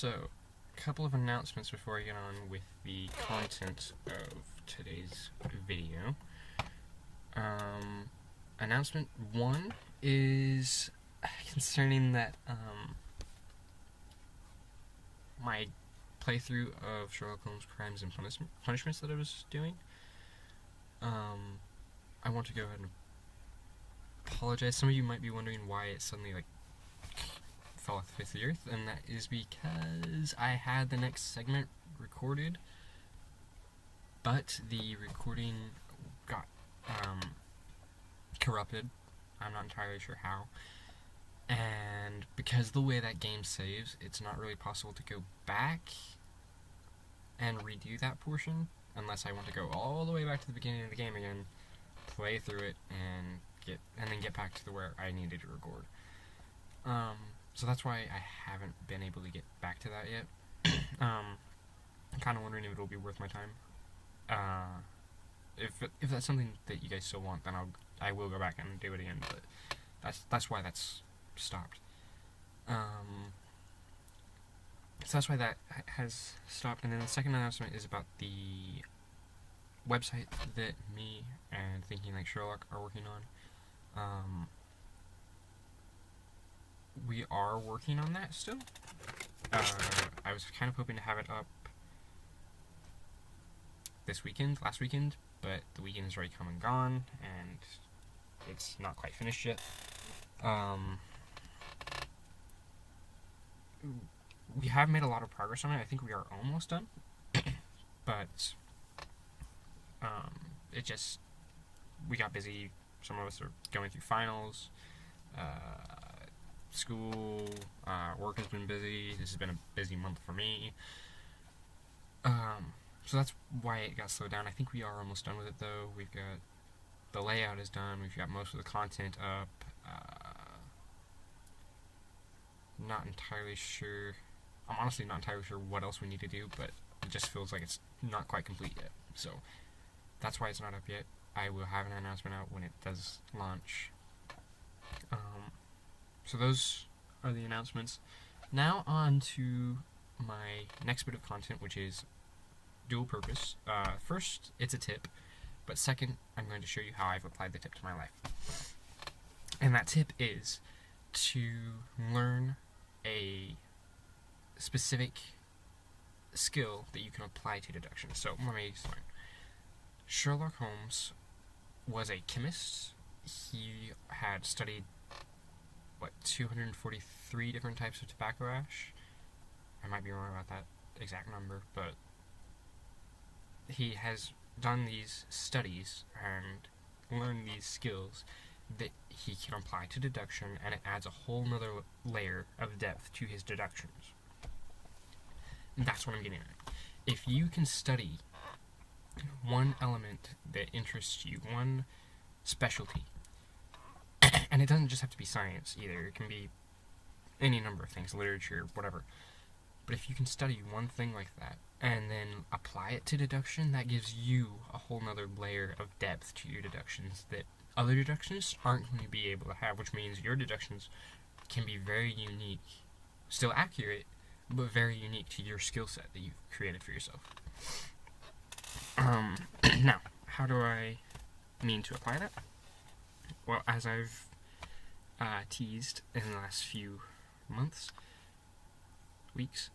So, a couple of announcements before I get on with the content of today's video. Announcement 1 is concerning that my playthrough of Sherlock Holmes Crimes and Punishments that I was doing. I want to go ahead and apologize. Some of you might be wondering why it suddenly fell off the face of the earth, and that is because I had the next segment recorded, but the recording got corrupted. I'm not entirely sure how, and because the way that game saves, it's not really possible to go back and redo that portion unless I want to go all the way back to the beginning of the game again, play through it, and then get back to where I needed to record. So that's why I haven't been able to get back to that yet. I'm kind of wondering if it'll be worth my time. If that's something that you guys still want, then I will go back and do it again. But that's why that's stopped. So that's why that has stopped. And then the second announcement is about the website that me and Thinking Like Sherlock are working on. We are working on that still. I was kind of hoping to have it up last weekend, but the weekend is already come and gone, and it's not quite finished yet. We have made a lot of progress on it. I think we are almost done, but we got busy. Some of us are going through finals. School, work has been busy. This has been a busy month for me. So that's why it got slowed down. I think we are almost done with it, though. We've got the layout is done. We've got most of the content up. Not entirely sure. I'm honestly not entirely sure what else we need to do, but it just feels like it's not quite complete yet. So that's why it's not up yet. I will have an announcement out when it does launch. So those are the announcements. Now on to my next bit of content, which is dual purpose. First, it's a tip, but second, I'm going to show you how I've applied the tip to my life. And that tip is to learn a specific skill that you can apply to deduction. So let me explain. Sherlock Holmes was a chemist. He had studied 243 different types of tobacco ash. I might be wrong about that exact number, but he has done these studies and learned these skills that he can apply to deduction, and it adds a whole nother layer of depth to his deductions. And that's what I'm getting at. If you can study one element that interests you, one specialty, and it doesn't just have to be science either, it can be any number of things, literature, whatever. But if you can study one thing like that, and then apply it to deduction, that gives you a whole nother layer of depth to your deductions that other deductionists aren't going to be able to have, which means your deductions can be very unique, still accurate, but very unique to your skill set that you've created for yourself. Now, how do I mean to apply that? Well, as I've teased in the last few weeks,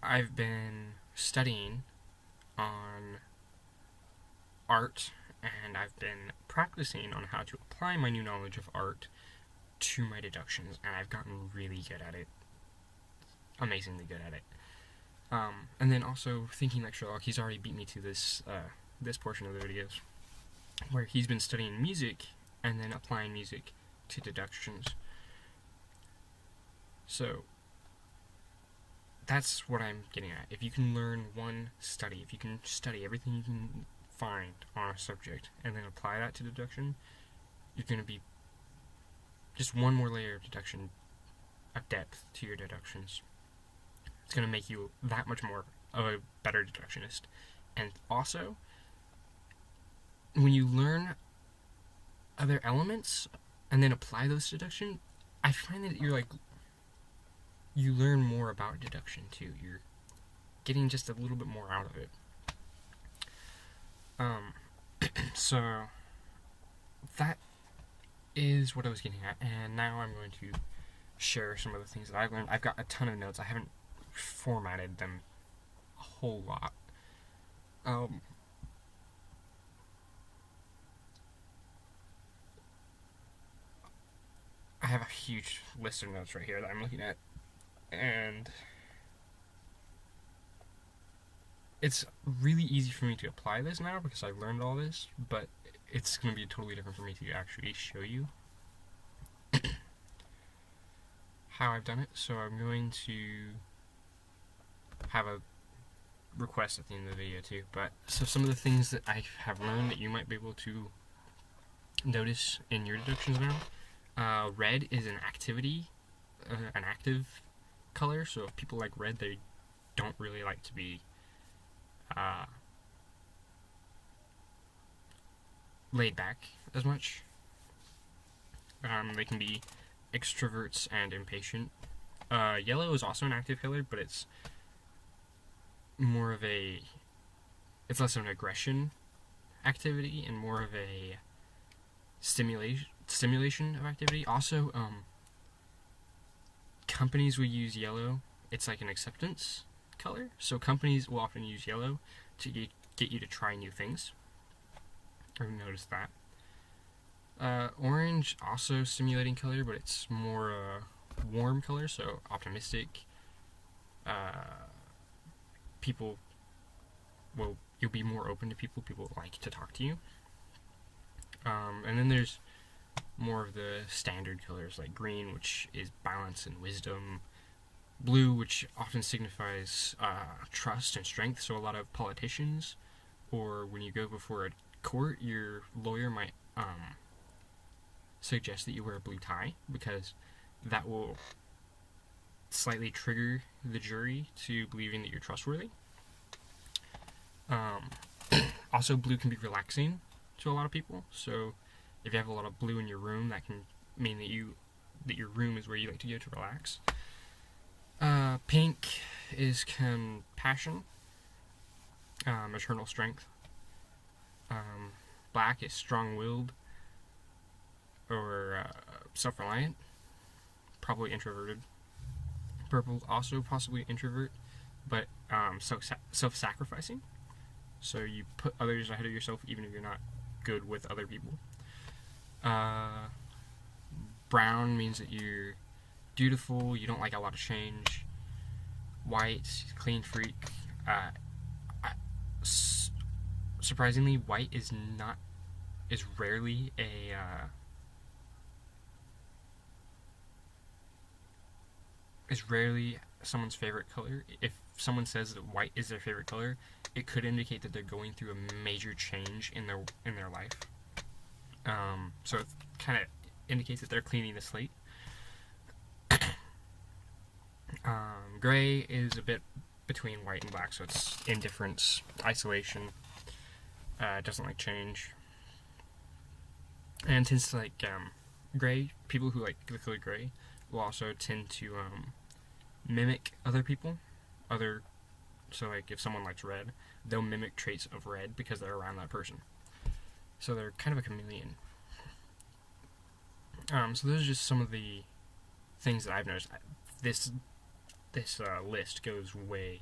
I've been studying on art, and I've been practicing on how to apply my new knowledge of art to my deductions, and I've gotten really good at it. Amazingly good at it. And then also, Thinking Like Sherlock, he's already beat me to this portion of the videos, where he's been studying music and then applying music to deductions. So that's what I'm getting at. If you can learn one study, if you can study everything you can find on a subject and then apply that to deduction, you're going to be just one more layer of deduction, of depth to your deductions. It's going to make you that much more of a better deductionist. And also, when you learn other elements and then apply those to deduction, I find that you're you learn more about deduction too. You're getting just a little bit more out of it. So that is what I was getting at, and now I'm going to share some of the things that I've learned. I've got a ton of notes. I haven't formatted them a whole lot. I have a huge list of notes right here that I'm looking at, and it's really easy for me to apply this now because I've learned all this, but it's going to be totally different for me to actually show you how I've done it. So I'm going to have a request at the end of the video too. But so some of the things that I have learned that you might be able to notice in your deductions now. Red is an activity, an active color. So if people like red, they don't really like to be laid back as much. They can be extroverts and impatient. Yellow is also an active color, but it's more of a, it's less of an aggression activity and more of a stimulation of activity. Also, companies will use yellow. It's like an acceptance color, so companies will often use yellow to get you to try new things. I've noticed that. Orange, also stimulating color, but it's more warm color, so optimistic. People will, you'll be more open to people. People like to talk to you. And then there's more of the standard colors like green, which is balance and wisdom. Blue, which often signifies trust and strength. So a lot of politicians, or when you go before a court, your lawyer might suggest that you wear a blue tie because that will slightly trigger the jury to believing that you're trustworthy. Also, blue can be relaxing to a lot of people. So if you have a lot of blue in your room, that can mean that your room is where you like to go to relax. Pink is compassion, eternal strength. Black is strong-willed or self-reliant, probably introverted. Purple, also possibly introvert, but self-sacrificing. So you put others ahead of yourself even if you're not good with other people. Brown means that you're dutiful, you don't like a lot of change. White, clean freak. Surprisingly, white is rarely someone's favorite color. If someone says that white is their favorite color, it could indicate that they're going through a major change in their life. So it kind of indicates that they're cleaning the slate. Gray is a bit between white and black, so it's indifference, isolation, doesn't like change, and tends to like gray. People who like the color gray will also tend to mimic other people. So like if someone likes red, they'll mimic traits of red because they're around that person. So they're kind of a chameleon. So those are just some of the things that I've noticed. This list goes way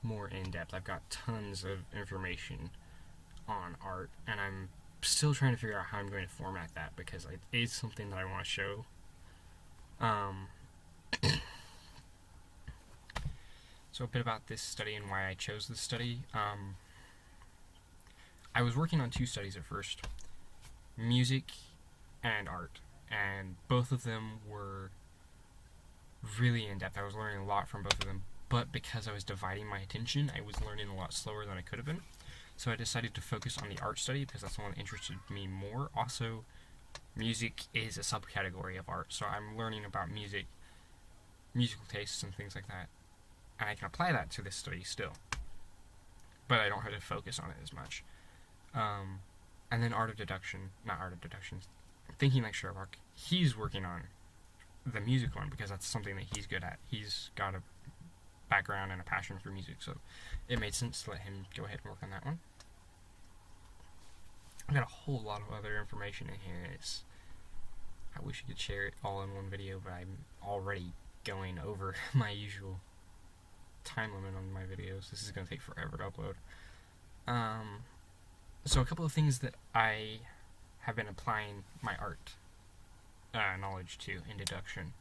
more in depth. I've got tons of information on art, and I'm still trying to figure out how I'm going to format that because it is something that I want to show. So a bit about this study and why I chose this study. I was working on two studies at first, music and art, and both of them were really in-depth. I was learning a lot from both of them, but because I was dividing my attention, I was learning a lot slower than I could have been. So I decided to focus on the art study because that's the one that interested me more. Also, music is a subcategory of art, so I'm learning about musical tastes and things like that, and I can apply that to this study still, but I don't have to focus on it as much. And then art of deductions, thinking like Sherlock, he's working on the music one because that's something that he's good at. He's got a background and a passion for music, so it made sense to let him go ahead and work on that one. I've got a whole lot of other information in here. I wish I could share it all in one video, but I'm already going over my usual time limit on my videos. This is going to take forever to upload. So a couple of things that I have been applying my art knowledge to in deduction.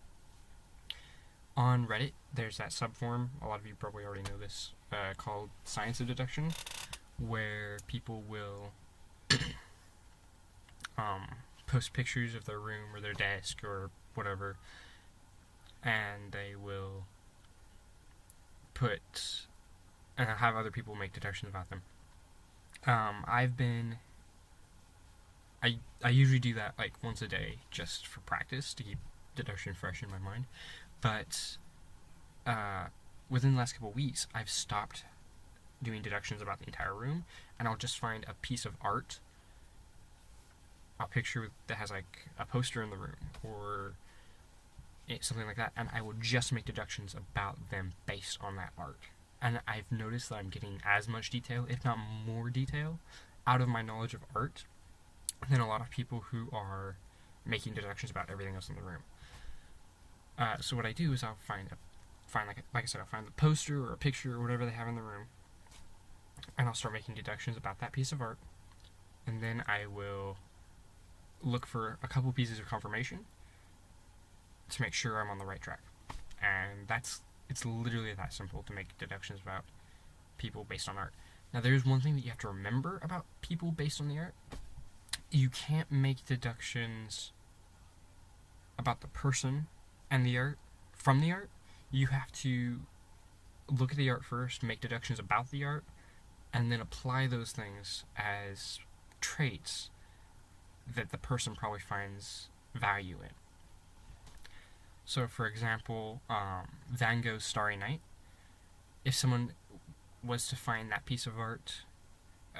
On Reddit, there's that subforum, a lot of you probably already know this, called Science of Deduction, where people will post pictures of their room or their desk or whatever, and they will have other people make deductions about them. I usually do that like once a day just for practice to keep deduction fresh in my mind, but within the last couple of weeks I've stopped doing deductions about the entire room, and I'll just find a piece of art, a picture that has like a poster in the room or something like that, and I will just make deductions about them based on that art. And I've noticed that I'm getting as much detail, if not more detail, out of my knowledge of art than a lot of people who are making deductions about everything else in the room. So what I do is I'll find like I said, I'll find the poster or a picture or whatever they have in the room, and I'll start making deductions about that piece of art, and then I will look for a couple pieces of confirmation to make sure I'm on the right track. And it's literally that simple to make deductions about people based on art. Now there's one thing that you have to remember about people based on the art. You can't make deductions about the person and the art from the art. You have to look at the art first, make deductions about the art, and then apply those things as traits that the person probably finds value in. So, for example, Van Gogh's Starry Night. If someone was to find that piece of art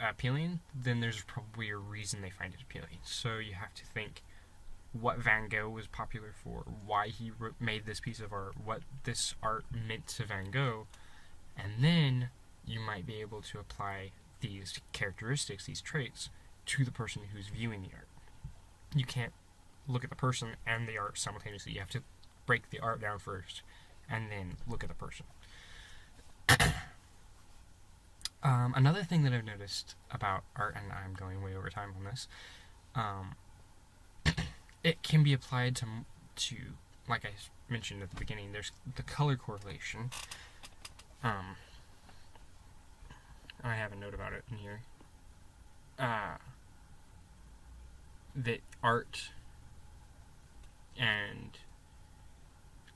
appealing, then there's probably a reason they find it appealing. So you have to think what Van Gogh was popular for, why he made this piece of art, what this art meant to Van Gogh, and then you might be able to apply these characteristics, these traits, to the person who's viewing the art. You can't look at the person and the art simultaneously. You have to break the art down first and then look at the person. Another thing that I've noticed about art, and I'm going way over time on this, it can be applied to, like I mentioned at the beginning, there's the color correlation. I have a note about it in here. That art and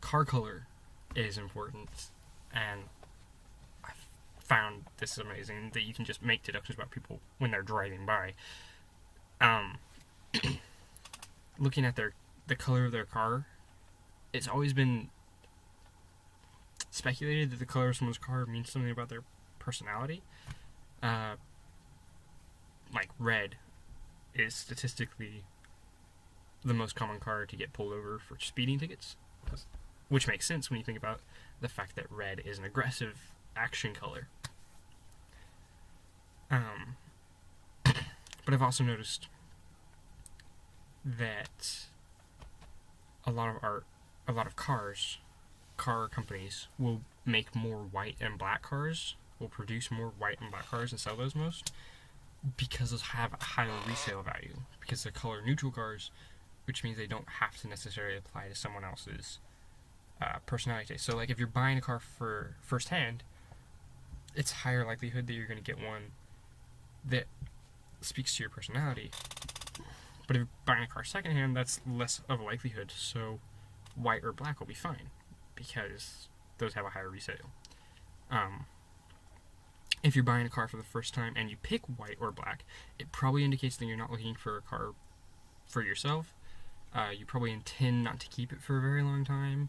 car color is important, and I found this amazing that you can just make deductions about people when they're driving by. Looking at the color of their car, it's always been speculated that the color of someone's car means something about their personality. Like red is statistically the most common car to get pulled over for speeding tickets, which makes sense when you think about the fact that red is an aggressive action color. But I've also noticed that a lot of car companies will make more white and black cars, will produce more white and black cars and sell those most, because those have a higher resale value, because they're color neutral cars, which means they don't have to necessarily apply to someone else's personality taste. So like if you're buying a car for first hand, it's higher likelihood that you're going to get one that speaks to your personality. But if you're buying a car secondhand, that's less of a likelihood, so white or black will be fine, because those have a higher resale. If you're buying a car for the first time and you pick white or black, it probably indicates that you're not looking for a car for yourself. You probably intend not to keep it for a very long time.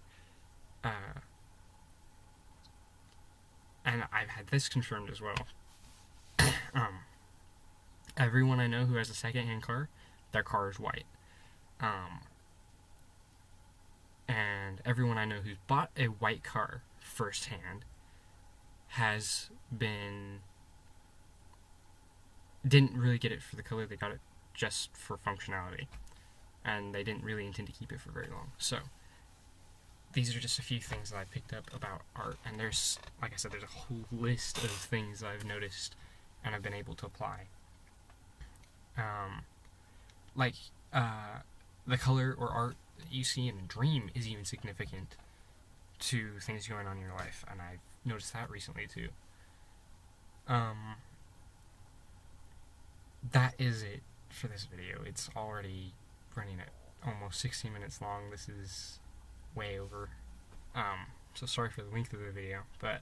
And I've had this confirmed as well. Everyone I know who has a second-hand car, their car is white. And everyone I know who's bought a white car firsthand has been didn't really get it for the color. They got it just for functionality, and they didn't really intend to keep it for very long. So these are just a few things that I picked up about art, and there's, like I said, there's a whole list of things that I've noticed and I've been able to apply. Like the color or art that you see in a dream is even significant to things going on in your life, and I've noticed that recently too. That is it for this video. It's already running at almost 16 minutes long. This is way over. So sorry for the length of the video, but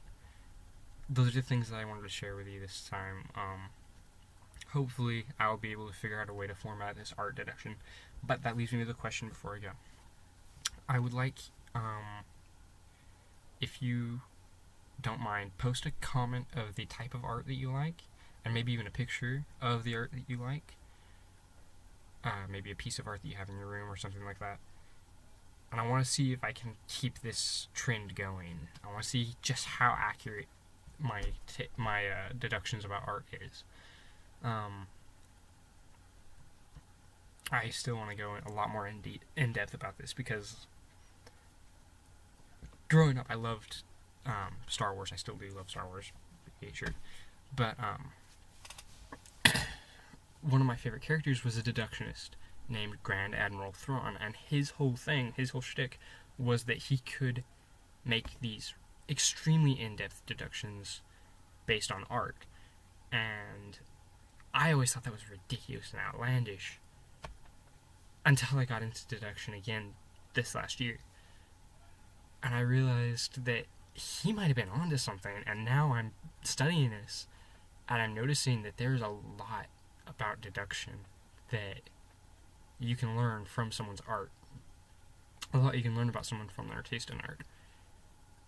those are the things that I wanted to share with you this time. Hopefully I'll be able to figure out a way to format this art deduction, but that leaves me with a question before I go. I would like, if you don't mind, post a comment of the type of art that you like, and maybe even a picture of the art that you like. Maybe a piece of art that you have in your room or something like that. And I want to see if I can keep this trend going. I want to see just how accurate my deductions about art is. I still want to go a lot more in depth about this, because growing up I loved Star Wars. I still do love Star Wars, sure. But one of my favorite characters was a deductionist named Grand Admiral Thrawn, and his whole shtick was that he could make these extremely in-depth deductions based on art. And I always thought that was ridiculous and outlandish until I got into deduction again this last year. And I realized that he might have been onto something, and now I'm studying this, and I'm noticing that there's a lot about deduction that you can learn from someone's art. A lot you can learn about someone from their taste in art.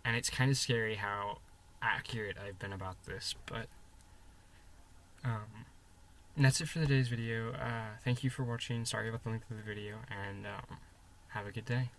And it's kind of scary how accurate I've been about this, but and that's it for today's video. Thank you for watching. Sorry about the length of the video, and have a good day.